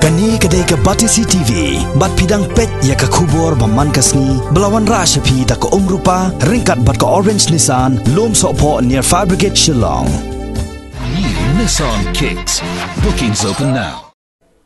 Kani kadai ka Batisi TV, bat pidang pet ya ka kubor baman kasni, belawan rasha pi da ka umrupa, ringkat bat ka orange Nissan, lom sopo near Fabricate Shillong. New Nissan Kicks. Bookings open now.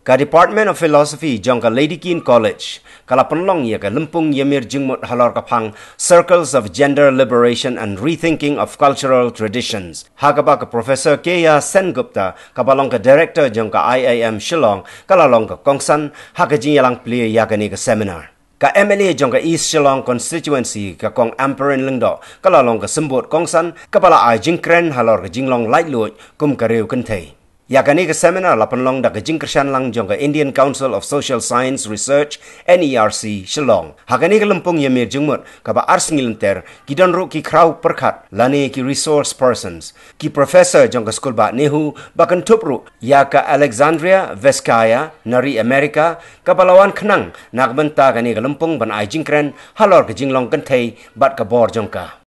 Ka Department of Philosophy jong ka Lady Keane College, kala penlong ya ka Lempung Ïamir Jingmut halor kapang Circles of Gender Liberation and Rethinking of Cultural Traditions. Hagaba ka Professor Keya Sengupta, kabalong ka Director jong ka IIM Shillong, kalalong ka Kongsan, hagajing yalang pli ya ka ni ka seminar. Ka MLA jong ka East Shillong Constituency ka kong Amperin Lengdo, kalalong ka Sembut Kongsan, kapala ay Jingkren halor ka Jinglong Luid, kum ka Riu Kynthei. Yakani ka seminar lapanlong da ka Jingkrshan lang jong ka Indian Council of Social Science Research NERC Shillong. Hakani ka Lempung Ïamir Jingmut ka ba ars ngilenter ki donro ki kraw perkat lani ki resource persons ki professor jong ka school ba nehu bakan tupru ya ka Alexandria Veskaya nari Amerika ka balawan khnang nagbanta kani ka Lempung ban ai Jingkren halor ka Jinglong Kynthei bat ka bor jong ka.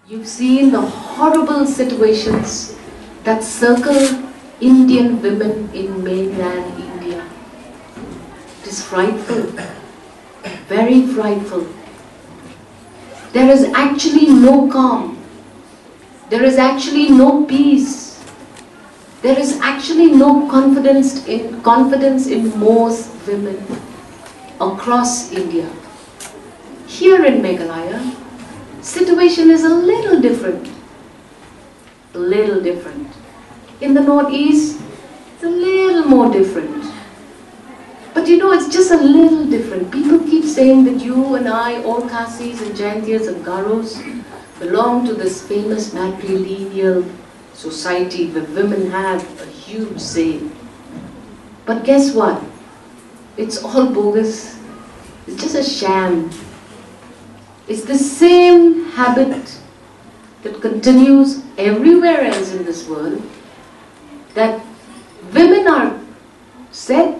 You've seen the horrible situations that circle Indian women in mainland India. It is frightful, very frightful. There is actually no calm. There is actually no peace. There is actually no confidence in most women across India. Here in Meghalaya, situation is a little different. A little different. In the northeast, it's a little more different. But you know, it's just a little different. People keep saying that you and I, all Khasis and Jaintias and Garos, belong to this famous matrilineal society where women have a huge say. But guess what? It's all bogus. It's just a sham. It's the same habit that continues everywhere else in this world, that women are said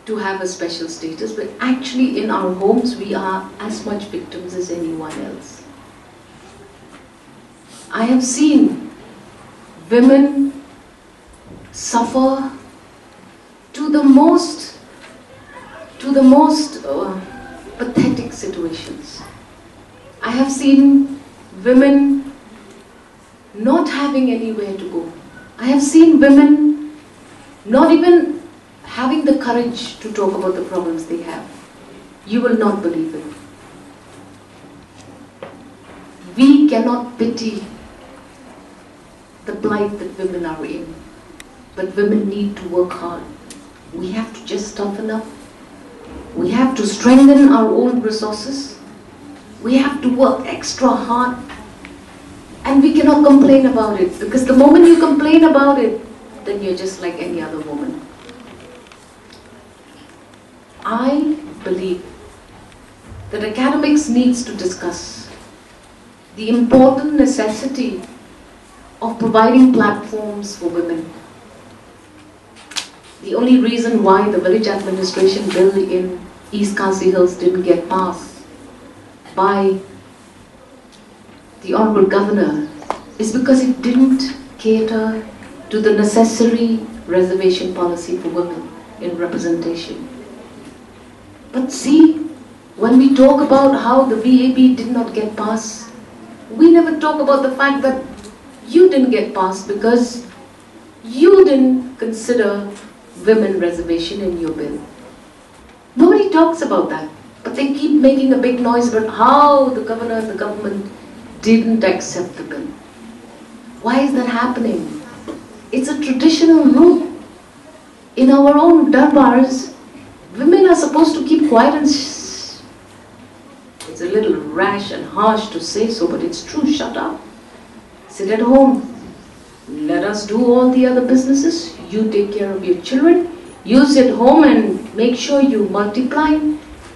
to have a special status, but actually in our homes we are as much victims as anyone else. I have seen women suffer to the most pathetic situations. I have seen women not having anywhere to go. I have seen women not even having the courage to talk about the problems they have. You will not believe it. We cannot pity the plight that women are in, but women need to work hard. We have to just toughen up. We have to strengthen our own resources. We have to work extra hard. And we cannot complain about it, because the moment you complain about it, then you're just like any other woman. I believe that academics needs to discuss the important necessity of providing platforms for women. The only reason why the village administration bill in East Khasi Hills didn't get passed by the Honorable Governor is because it didn't cater to the necessary reservation policy for women in representation. But see, when we talk about how the VAB did not get passed, we never talk about the fact that you didn't get passed because you didn't consider women reservation in your bill. Nobody talks about that, but they keep making a big noise about how the governor and the government didn't accept the bill. Why is that happening? It's a traditional rule. In our own darbars, women are supposed to keep quiet and it's a little rash and harsh to say so, but it's true. Shut up. Sit at home. Let us do all the other businesses. You take care of your children. You sit home and make sure you multiply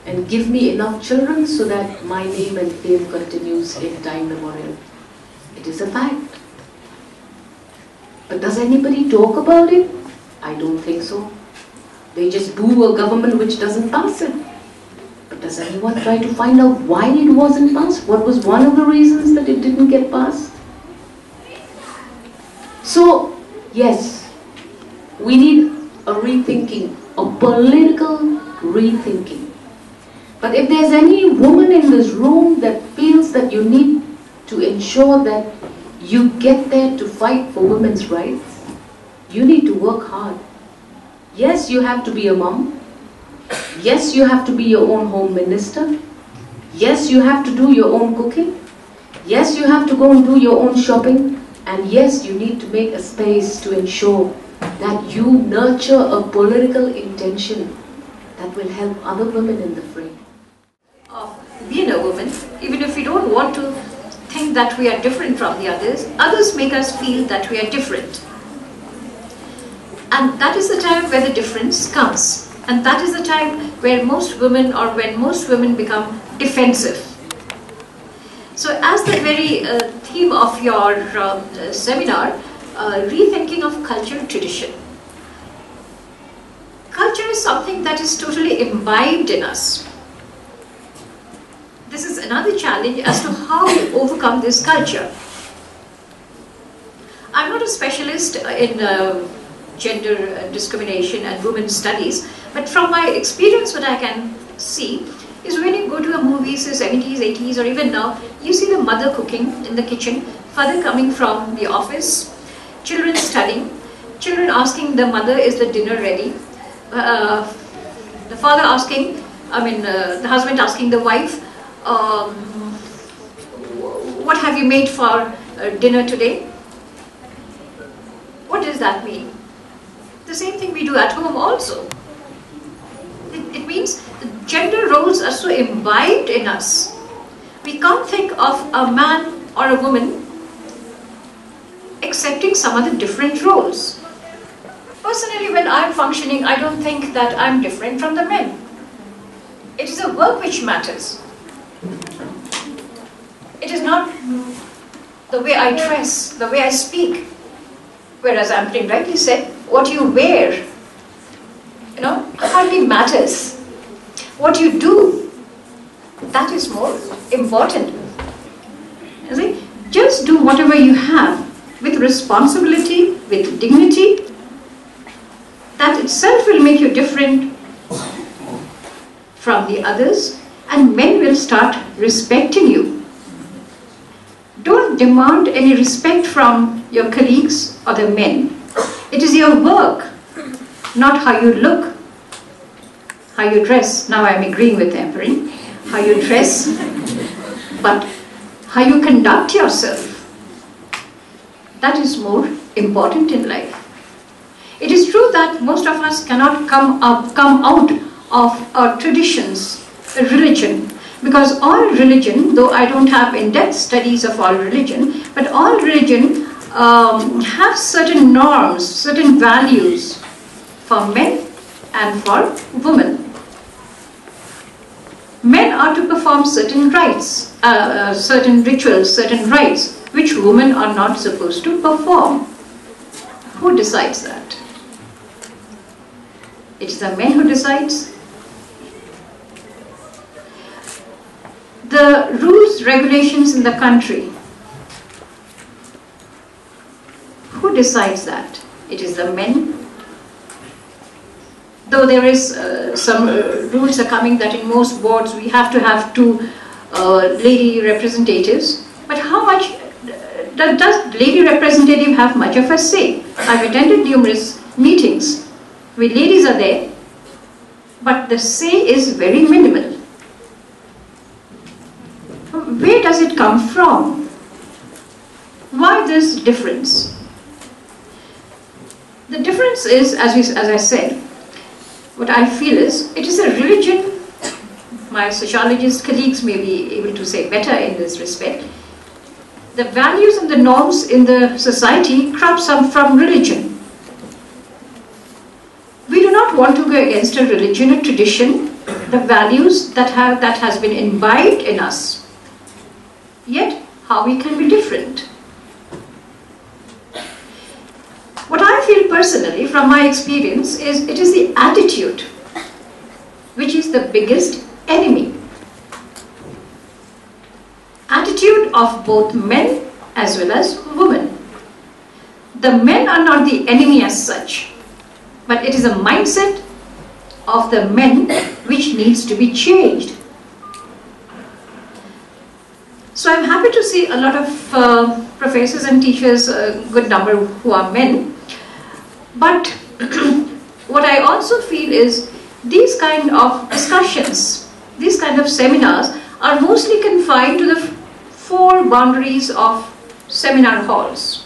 and give me enough children so that my name and fame continues in time memorial. It is a fact. But does anybody talk about it? I don't think so. They just boo a government which doesn't pass it. But does anyone try to find out why it wasn't passed? What was one of the reasons that it didn't get passed? So, yes, we need a rethinking, a political rethinking. But if there's any woman in this room that feels that you need to ensure that you get there to fight for women's rights, you need to work hard. Yes, you have to be a mom. Yes, you have to be your own home minister. Yes, you have to do your own cooking. Yes, you have to go and do your own shopping. And yes, you need to make a space to ensure that you nurture a political intention that will help other women in the fray. Being a woman, even if we don't want to think that we are different from the others make us feel that we are different. And that is the time where the difference comes. And that is the time where most women, or when most women become defensive. So as the very theme of your seminar, rethinking of culture and tradition. Culture is something that is totally imbibed in us. This is another challenge as to how we overcome this culture. I'm not a specialist in gender discrimination and women's studies, but from my experience, what I can see is when you go to a movie, say 70s, 80s, or even now, you see the mother cooking in the kitchen, father coming from the office, children studying, children asking the mother, is the dinner ready? The father asking, the husband asking the wife, what have you made for dinner today? What does that mean? The same thing we do at home also. It means the gender roles are so imbibed in us. We can't think of a man or a woman accepting some of the different roles. Personally, when I'm functioning, I don't think that I'm different from the men. It is the work which matters. It is not the way I dress, the way I speak. Whereas Amplin rightly said, what you wear, hardly matters. What you do, that is more important. You see? Just do whatever you have with responsibility, with dignity. That itself will make you different from the others, and men will start respecting you. Don't demand any respect from your colleagues or the men. It is your work, not how you look, how you dress. Now I'm agreeing with Emperor. How you dress, but how you conduct yourself. That is more important in life. It is true that most of us cannot come out of our traditions, religion, because all religion, though I don't have in-depth studies of all religion, but all religion have certain norms, certain values for men and for women. Men are to perform certain rites, certain rituals, certain rites, which women are not supposed to perform. Who decides that? It is the men who decides. The rules, regulations in the country, who decides that? It is the men. Though there is some rules are coming that in most boards we have to have 2 lady representatives, but how much does lady representative have much of a say? I've attended numerous meetings where ladies are there, but the say is very minimal. Where does it come from? Why this difference? The difference is, as I said, what I feel is, it is a religion. My sociologist colleagues may be able to say better in this respect. The values and the norms in the society crops up from religion. We do not want to go against a religion, a tradition, the values that has been imbibed in us. Yet, how we can be different? What I feel personally from my experience is it is the attitude which is the biggest enemy. Attitude of both men as well as women. The men are not the enemy as such. but it is a mindset of the men which needs to be changed. So I'm happy to see a lot of professors and teachers, a good number who are men. But what I also feel is these kind of discussions, these kind of seminars are mostly confined to the four boundaries of seminar halls.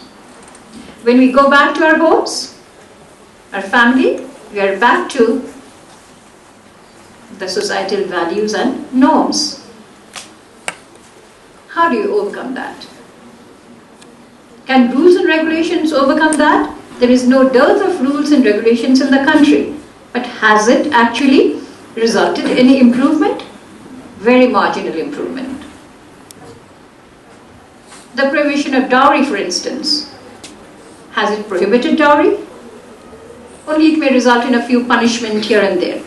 When we go back to our homes, our family, we are back to the societal values and norms. How do you overcome that? Can rules and regulations overcome that? There is no dearth of rules and regulations in the country. But has it actually resulted in any improvement? Very marginal improvement. The prohibition of dowry, for instance. Has it prohibited dowry? Only it may result in a few punishment here and there.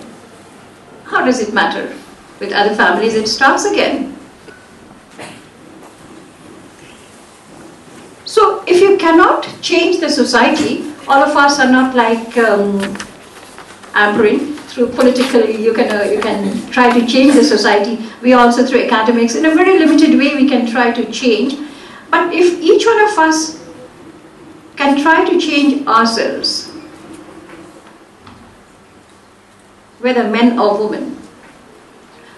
How does it matter? With other families it starts again. So if you cannot change the society, all of us are not like Amperin. Through political, you can try to change the society. We also through academics, in a very limited way, we can try to change. But if each one of us can try to change ourselves, whether men or women,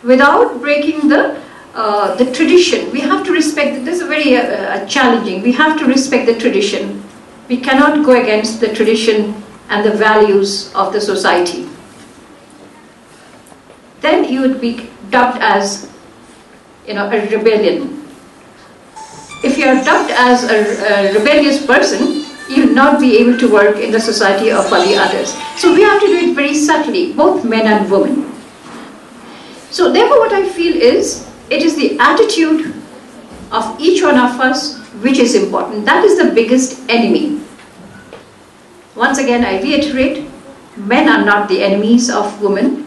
without breaking the tradition, we have to respect. This is very challenging. We have to respect the tradition. We cannot go against the tradition and the values of the society. Then you would be dubbed as, a rebellion. If you are dubbed as a rebellious person, you will not be able to work in the society of all the others. So we have to do it very subtly, both men and women. So therefore what I feel is, it is the attitude of each one of us which is important. That is the biggest enemy. Once again I reiterate, men are not the enemies of women.